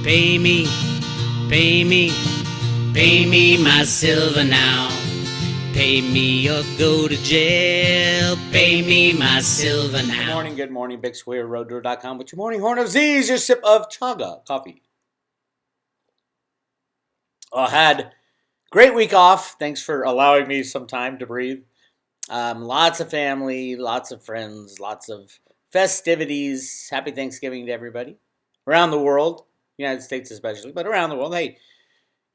Pay me, pay me, pay me my silver now. Pay me or go to jail. Pay me my silver now. Good morning. Bix Weir, roadtour.com with your morning horn of Z's, your sip of chaga coffee. I had a great week off. Thanks for allowing me some time to breathe. Lots of family, lots of friends, lots of festivities. Happy Thanksgiving to everybody around the world, United States especially, but around the world. Hey,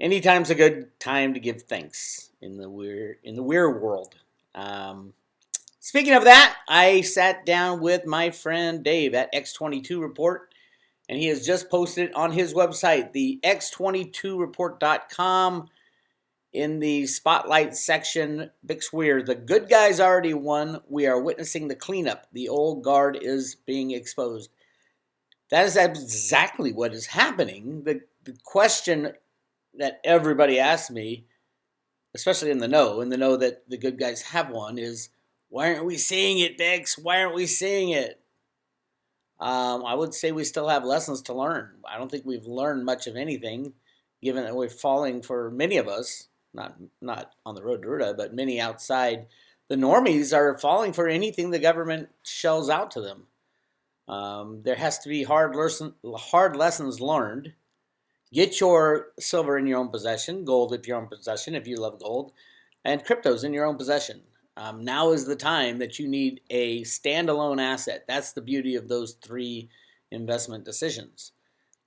anytime's a good time to give thanks in the Weir world. Speaking of that, I sat down with my friend Dave at X22 Report, and he has just posted on his website, the x22report.com. In the spotlight section, Bix Weir, the good guys already won. We are witnessing the cleanup. The old guard is being exposed. That is exactly what is happening. The question that everybody asks me, especially in the know that the good guys have won, is why aren't we seeing it, Bix? Why aren't we seeing it? I would say we still have lessons to learn. I don't think we've learned much of anything, given that we're falling for many of us. Not on the road to Ruta, but many outside the normies are falling for anything the government shells out to them. There has to be hard lessons learned. Get your silver in your own possession, gold in your own possession if you love gold, and cryptos in your own possession. Now is the time that you need a standalone asset. That's the beauty of those three investment decisions.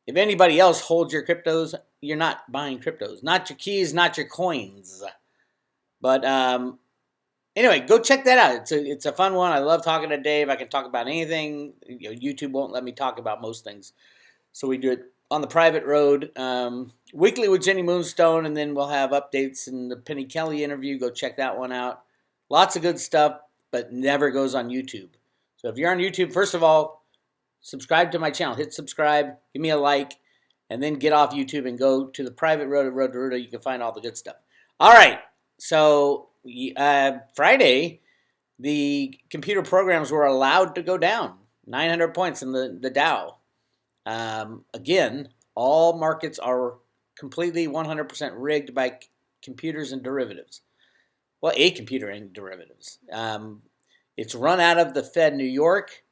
If anybody else holds your cryptos, you're not buying cryptos. Not your keys, not your coins. But anyway, go check that out. It's a fun one. I love talking to Dave. I can talk about anything. YouTube won't let me talk about most things. So we do it on the private road, weekly with Jenny Moonstone, and then we'll have updates in the Penny Kelly interview. Go check that one out. Lots of good stuff, but never goes on YouTube. So if you're on YouTube, first of all, subscribe to my channel. Hit subscribe, give me a like, and then get off YouTube and go to the private road at Road to Ruta. You can find all the good stuff. All right, so Friday, the computer programs were allowed to go down 900 points in the Dow. Again, all markets are completely 100% rigged by computers and derivatives. Well, a computer and derivatives. It's run out of the Fed New York,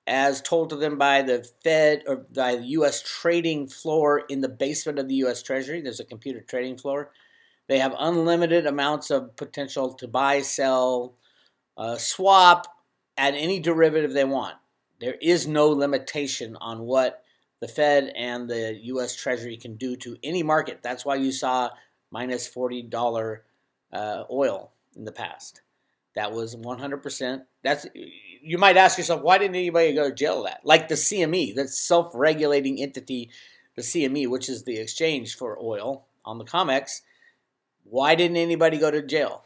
as told to them by the Fed or by the U.S. trading floor in the basement of the U.S. Treasury. There's a computer trading floor. They have unlimited amounts of potential to buy, sell, swap, add any derivative they want. There is no limitation on what the Fed and the U.S. Treasury can do to any market. That's why you saw minus $40 oil in the past. That was 100%. You might ask yourself, why didn't anybody go to jail for that? Like the CME, that self-regulating entity, the CME, which is the exchange for oil on the COMEX, why didn't anybody go to jail?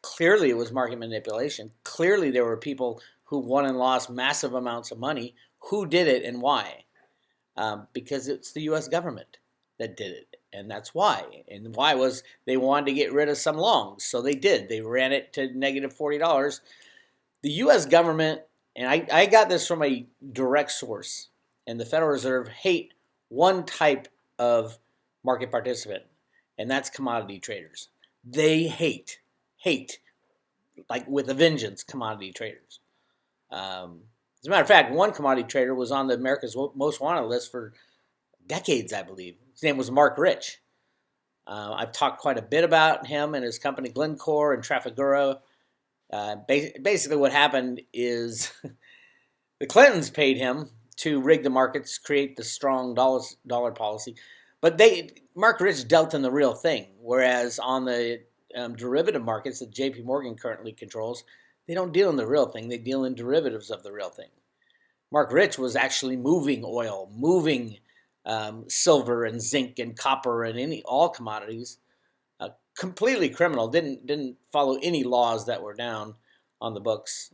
Clearly it was market manipulation. Clearly there were people who won and lost massive amounts of money. Who did it and why? Because it's the U.S. government that did it. And that's why. And why was they wanted to get rid of some longs. So they did. They ran it to negative $40. The U.S. government, and I got this from a direct source, and the Federal Reserve hate one type of market participant, and that's commodity traders. They hate, like with a vengeance, commodity traders. As a matter of fact, one commodity trader was on the America's Most Wanted list for decades, I believe. His name was Mark Rich. I've talked quite a bit about him and his company Glencore and Trafigura. Basically what happened is the Clintons paid him to rig the markets, create the strong dollar policy. But Mark Rich dealt in the real thing, whereas on the derivative markets that JP Morgan currently controls, they don't deal in the real thing. They deal in derivatives of the real thing. Mark Rich was actually moving oil, moving silver and zinc and copper and all commodities. Completely criminal. Didn't follow any laws that were down on the books.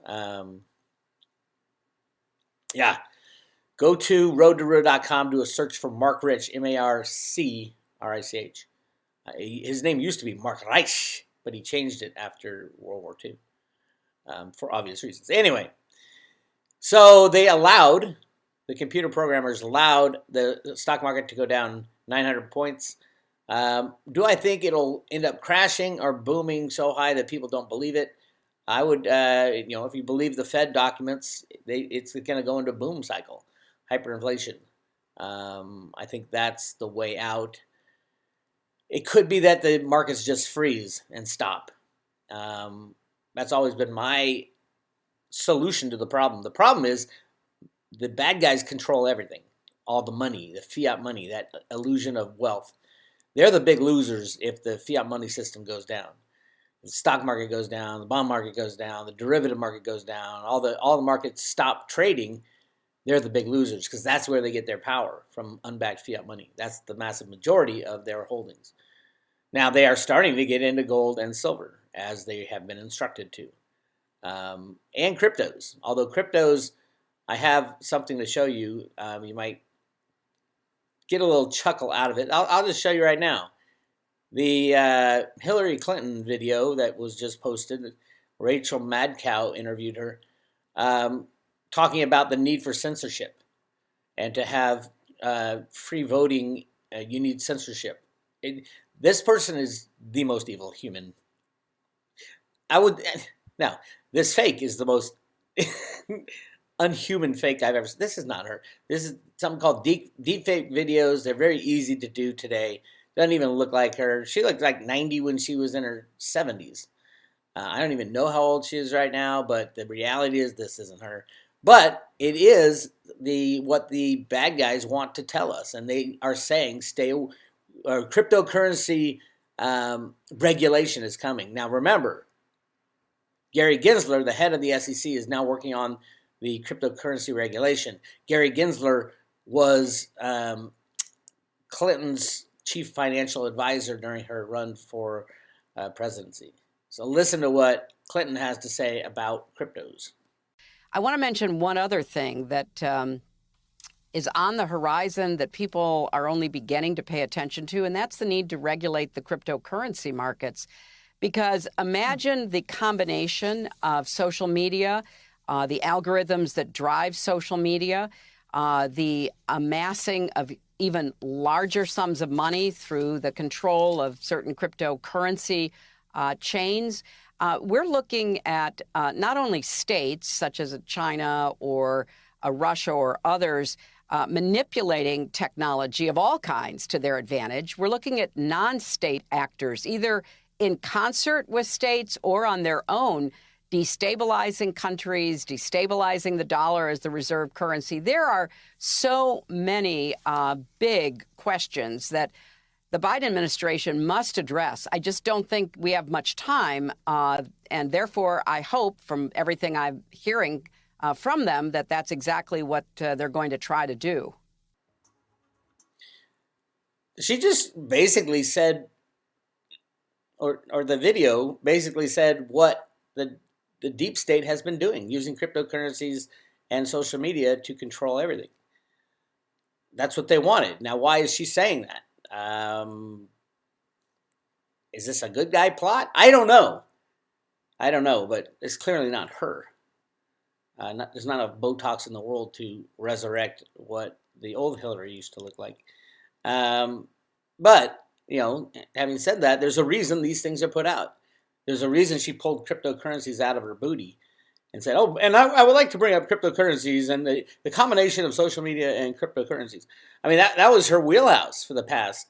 Go to roadtoruta.com, do a search for Mark Rich, MarcRich. His name used to be Mark Reich, but he changed it after World War II for obvious reasons. Anyway, so they allowed the computer programmers allowed the stock market to go down 900 points. Do I think it'll end up crashing or booming so high that people don't believe it? I would, if you believe the Fed documents, it's going to go into a boom cycle, hyperinflation. I think that's the way out. It could be that the markets just freeze and stop. That's always been my solution to the problem. The problem is the bad guys control everything, all the money, the fiat money, that illusion of wealth. They're the big losers if the fiat money system goes down. The stock market goes down, the bond market goes down, the derivative market goes down, all the markets stop trading. They're the big losers because that's where they get their power, from unbacked fiat money. That's the massive majority of their holdings. Now they are starting to get into gold and silver, as they have been instructed to, and cryptos. Although cryptos, I have something to show you. You might get a little chuckle out of it. I'll just show you right now. The Hillary Clinton video that was just posted, Rachel Madcow interviewed her, talking about the need for censorship. And to have free voting, you need censorship. This person is the most evil human. Now, this fake is the most unhuman fake I've ever seen. This is not her. This is something called deep fake videos. They're very easy to do today. Doesn't even look like her. She looked like 90 when she was in her 70s. I don't even know how old she is right now, but the reality is this isn't her. But it is what the bad guys want to tell us, and they are saying cryptocurrency regulation is coming. Now remember, Gary Gensler, the head of the SEC, is now working on the cryptocurrency regulation. Gary Gensler was Clinton's chief financial advisor during her run for presidency. So listen to what Clinton has to say about cryptos. I want to mention one other thing that is on the horizon that people are only beginning to pay attention to, and that's the need to regulate the cryptocurrency markets. Because imagine the combination of social media, the algorithms that drive social media, the amassing of even larger sums of money through the control of certain cryptocurrency chains. We're looking at not only states such as China or Russia or others manipulating technology of all kinds to their advantage. We're looking at non-state actors, either in concert with states or on their own, destabilizing countries, destabilizing the dollar as the reserve currency. There are so many big questions that the Biden administration must address. I just don't think we have much time. And therefore, I hope from everything I'm hearing from them that that's exactly what they're going to try to do. She just basically said, or the video basically said what the deep state has been doing, using cryptocurrencies and social media to control everything. That's what they wanted. Now, why is she saying that? Is this a good guy plot? I don't know, but it's clearly not her. There's not enough Botox in the world to resurrect what the old Hillary used to look like. But, having said that, there's a reason these things are put out. There's a reason she pulled cryptocurrencies out of her booty and said, oh, and I would like to bring up cryptocurrencies and the combination of social media and cryptocurrencies. I mean, that was her wheelhouse for the past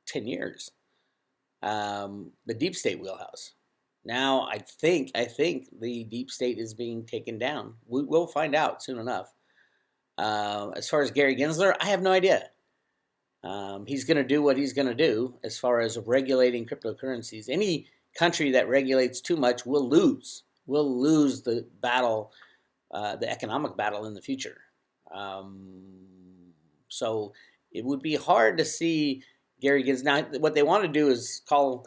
10 years, the deep state wheelhouse. Now, I think the deep state is being taken down. We'll find out soon enough. As far as Gary Gensler, I have no idea. He's going to do what he's going to do as far as regulating cryptocurrencies. Any country that regulates too much will lose. We'll lose the battle, the economic battle in the future. So it would be hard to see Gary Gensler. Now, what they want to do is call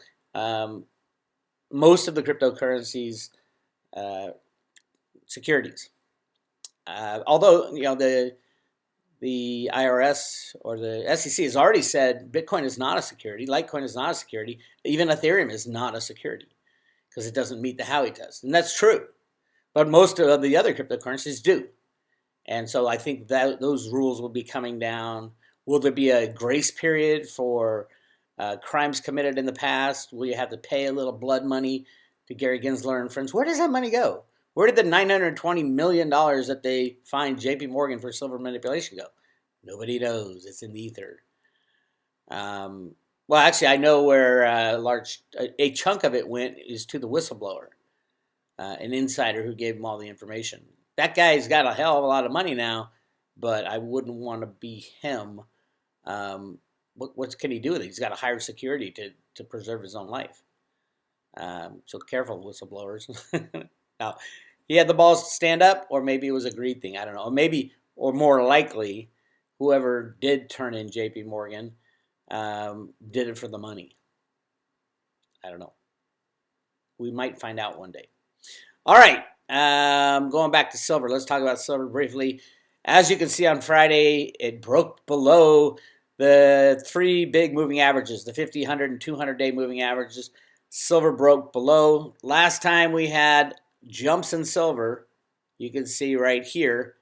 most of the cryptocurrencies securities. Although the IRS or the SEC has already said Bitcoin is not a security, Litecoin is not a security, even Ethereum is not a security because it doesn't meet the Howey test. And that's true. But most of the other cryptocurrencies do. And so I think that those rules will be coming down. Will there be a grace period for crimes committed in the past? Will you have to pay a little blood money to Gary Gensler and friends? Where does that money go? Where did the $920 million that they fined JP Morgan for silver manipulation go? Nobody knows. It's in the ether. Well, actually, I know where a chunk of it went is to the whistleblower, an insider who gave him all the information. That guy's got a hell of a lot of money now, but I wouldn't want to be him. What can he do with it? He's got to hire security to preserve his own life. So careful, whistleblowers. Now, he had the balls to stand up, or maybe it was a greed thing. I don't know. Or more likely, whoever did turn in J.P. Morgan did it for the money. I don't know. We might find out one day. All right. Going back to silver. Let's talk about silver briefly. As you can see on Friday, it broke below the three big moving averages, the 50, 100, and 200-day moving averages. Silver broke below. Last time we had jumps in silver, you can see right here,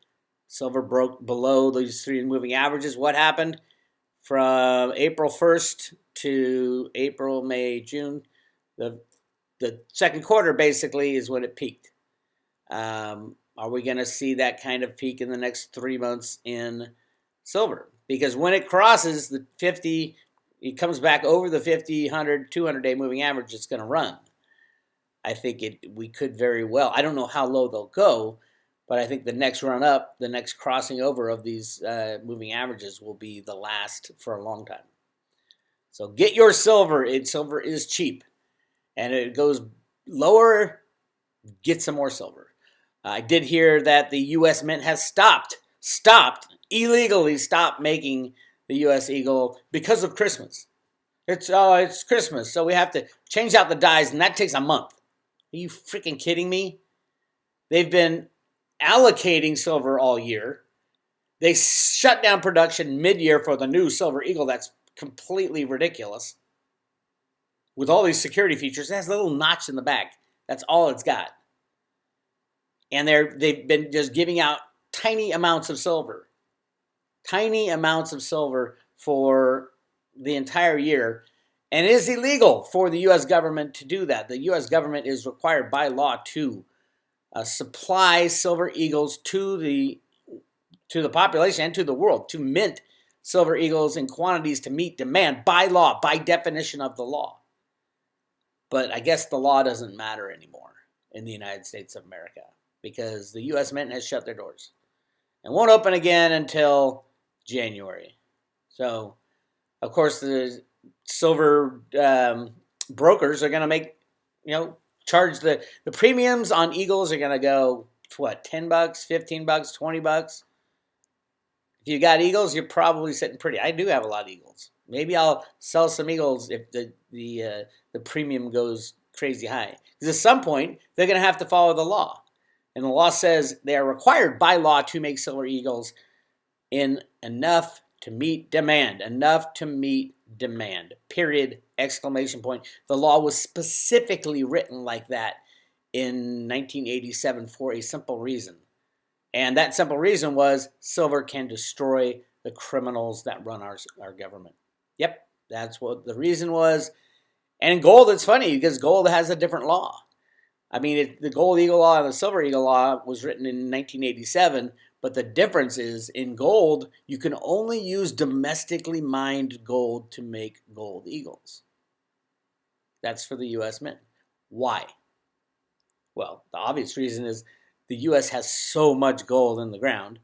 silver broke below these three moving averages. What happened? From April 1st to April, May, June, the second quarter basically is when it peaked. Are we going to see that kind of peak in the next 3 months in silver? Because when it crosses the 50, it comes back over the 50, 100, 200-day moving average, it's going to run. I think we could very well. I don't know how low they'll go, but I think the next run up, the next crossing over of these moving averages will be the last for a long time. So get your silver. Silver is cheap. And it goes lower, get some more silver. I did hear that the U.S. Mint has illegally stopped making the U.S. Eagle because of Christmas. It's Christmas, so we have to change out the dies, and that takes a month. Are you freaking kidding me? They've been allocating silver all year. They shut down production mid-year for the new Silver Eagle. That's completely ridiculous. With all these security features, it has a little notch in the back. That's all it's got. And they've been just giving out tiny amounts of silver. Tiny amounts of silver for the entire year. And it is illegal for the U.S. government to do that. The U.S. government is required by law to supply Silver Eagles to the population and to the world, to mint Silver Eagles in quantities to meet demand by law, by definition of the law. But I guess the law doesn't matter anymore in the United States of America because the U.S. Mint has shut their doors and won't open again until January. So, of course, the silver brokers are going to charge the premiums on Eagles are going to go to what, $10, $15, $20? If you got Eagles, you're probably sitting pretty. I do have a lot of Eagles. Maybe I'll sell some Eagles if the premium goes crazy high. Because at some point, they're going to have to follow the law. And the law says they are required by law to make Silver Eagles in enough to meet demand. Enough to meet demand. Period. Exclamation point. The law was specifically written like that in 1987 for a simple reason. And that simple reason was silver can destroy the criminals that run our government. Yep, that's what the reason was. And gold, it's funny because gold has a different law. I mean, the Gold Eagle Law and the Silver Eagle Law was written in 1987, but the difference is in gold, you can only use domestically mined gold to make gold eagles. That's for the U.S. Mint. Why? Well, the obvious reason is the U.S. has so much gold in the ground,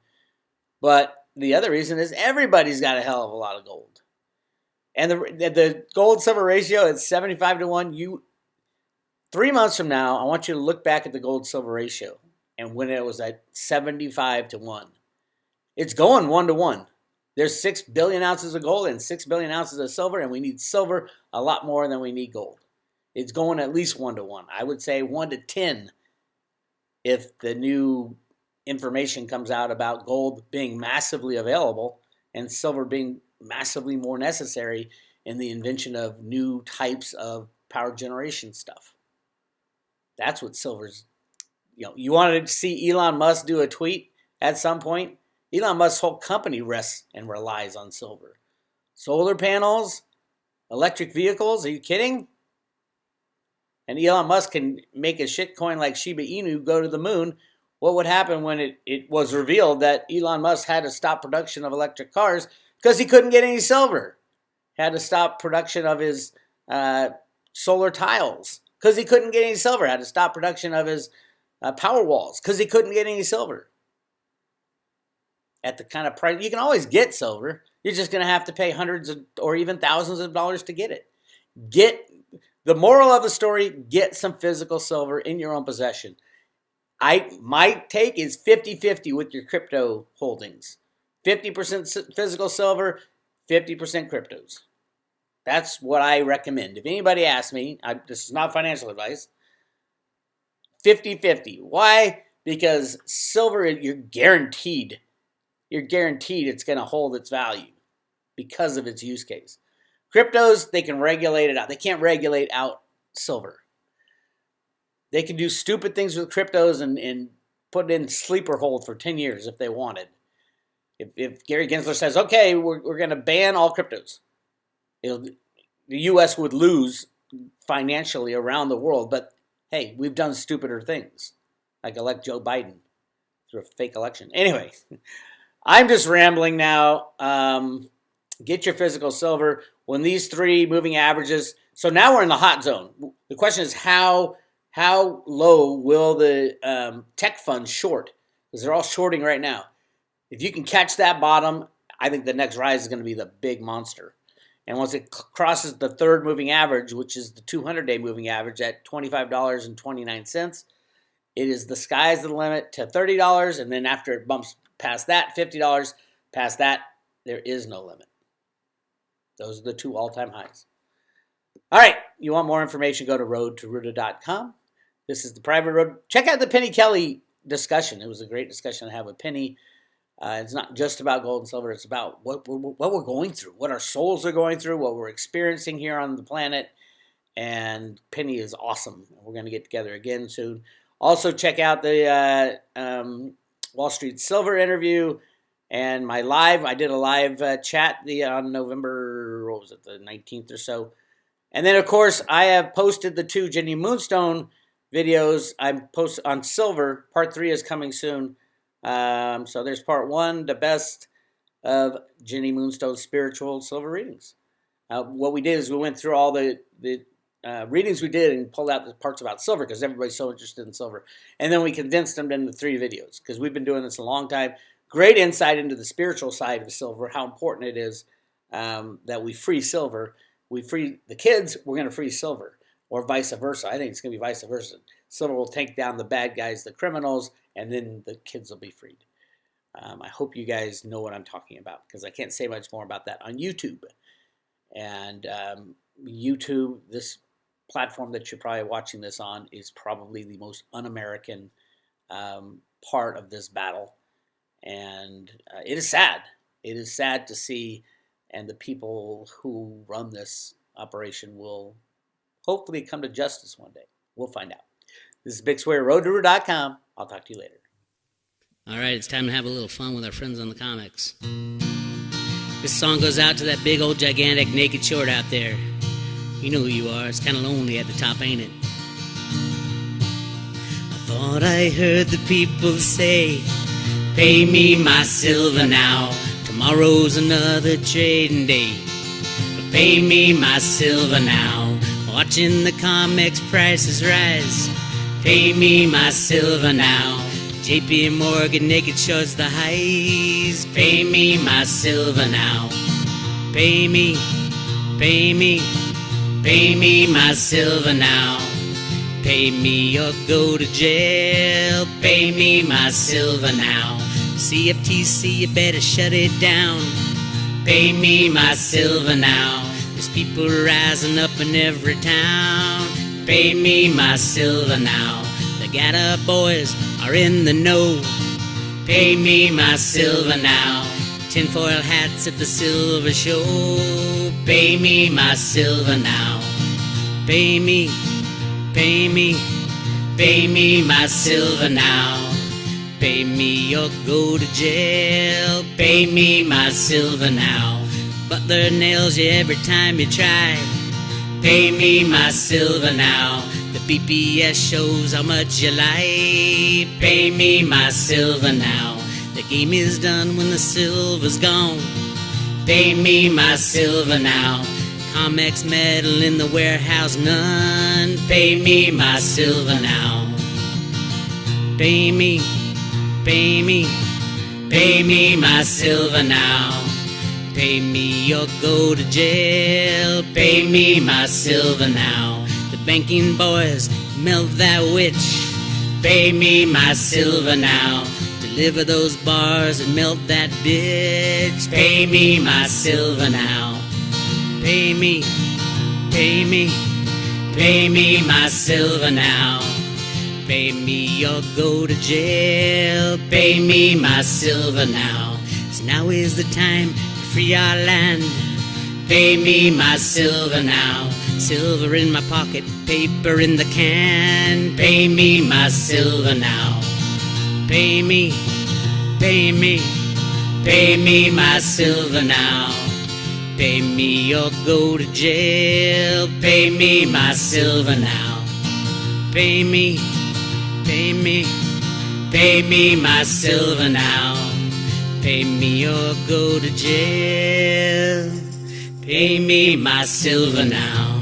but the other reason is everybody's got a hell of a lot of gold. And the gold-silver ratio is 75 to 1. 3 months from now, I want you to look back at the gold-silver ratio and when it was at 75 to 1. It's going 1 to 1. There's 6 billion ounces of gold and 6 billion ounces of silver, and we need silver a lot more than we need gold. It's going at least 1 to 1. I would say 1 to 10 if the new information comes out about gold being massively available and silver being massively more necessary in the invention of new types of power generation stuff. That's what silver's, you wanted to see Elon Musk do a tweet? at some point. Elon Musk's whole company rests and relies on silver. Solar panels, electric vehicles, are you kidding? And Elon Musk can make a shitcoin like Shiba Inu go to the moon. What would happen when it was revealed that Elon Musk had to stop production of electric cars because he couldn't get any silver? Had to stop production of his solar tiles because he couldn't get any silver. Had to stop production of his power walls because he couldn't get any silver. At the kind of price, you can always get silver. You're just going to have to pay hundreds of, or even thousands of dollars to get it. The moral of the story, get some physical silver in your own possession. My take is 50-50 with your crypto holdings. 50% physical silver, 50% cryptos. That's what I recommend. If anybody asks me, this is not financial advice, 50-50. Why? Because silver, you're guaranteed it's going to hold its value because of its use case. Cryptos, they can regulate it out. They can't regulate out silver. They can do stupid things with cryptos and put it in sleeper hold for 10 years if they wanted. If Gary Gensler says, okay, we're going to ban all cryptos, the U.S. would lose financially around the world. But, hey, we've done stupider things, like elect Joe Biden through a fake election. Anyway, I'm just rambling now. Get your physical silver. When these three moving averages, so now we're in the hot zone. The question is how low will the tech funds short? Because they're all shorting right now. If you can catch that bottom, I think the next rise is going to be the big monster. And once it crosses the third moving average, which is the 200-day moving average at $25.29, it is the sky's the limit to $30. And then after it bumps past that, $50, past that, there is no limit. Those are the two all-time highs. All right, you want more information, go to roadtoruta.com. This is the private road. Check out the Penny Kelly discussion. It was a great discussion I had with Penny. It's not just about gold and silver. It's about what we're going through, what our souls are going through, what we're experiencing here on the planet. And Penny is awesome. We're going to get together again soon. Also, check out the Wall Street Silver interview and my live. I did a live chat on November, what was it, the 19th or so. And then, of course, I have posted the two Jenny Moonstone videos. I'm posted on silver. Part 3 is coming soon. So there's part 1, the best of Jenny Moonstone's spiritual silver readings. What we did is we went through all the readings we did and pulled out the parts about silver because everybody's so interested in silver. And then we condensed them into 3 videos because we've been doing this a long time. Great insight into the spiritual side of silver, how important it is that we free silver. We free the kids, we're going to free silver, or vice versa. I think it's going to be vice versa. Silver will take down the bad guys, the criminals, and then the kids will be freed. I hope you guys know what I'm talking about because I can't say much more about that on YouTube. And YouTube, this platform that you're probably watching this on, is probably the most un-American part of this battle. And it is sad. It is sad to see, and the people who run this operation will hopefully come to justice one day. We'll find out. This is Bix Weir, roadtoruta.com. I'll talk to you later. All right, it's time to have a little fun with our friends on the comics. This song goes out to that big old gigantic naked short out there. You know who you are. It's kind of lonely at the top, ain't it? I thought I heard the people say, pay me my silver now. Tomorrow's another trading day. But pay me my silver now. Watching the comics prices rise. Pay me my silver now. JP Morgan naked shows the highs. Pay me my silver now. Pay me, pay me, pay me my silver now. Pay me or go to jail. Pay me my silver now. CFTC, you better shut it down. Pay me my silver now. There's people rising up in every town. Pay me my silver now. The Gatta boys are in the know. Pay me my silver now. Tinfoil hats at the silver show. Pay me my silver now. Pay me, pay me, pay me my silver now. Pay me or go to jail. Pay me my silver now. Butler nails you every time you try. Pay me my silver now. The BPS shows how much you lie. Pay me my silver now. The game is done when the silver's gone. Pay me my silver now. Comex metal in the warehouse, none. Pay me my silver now. Pay me, pay me, pay me my silver now. Pay me or go to jail. Pay me my silver now. The banking boys melt that witch. Pay me my silver now. Deliver those bars and melt that bitch. Pay me my silver now. Pay me, pay me, pay me my silver now. Pay me or go to jail. Pay me my silver now. 'Cause now is the time to free our land. Pay me my silver now. Silver in my pocket, paper in the can. Pay me my silver now. Pay me, pay me, pay me my silver now. Pay me or go to jail. Pay me my silver now. Pay me, pay me, pay me my silver now. Pay me or go to jail. Pay me my silver now.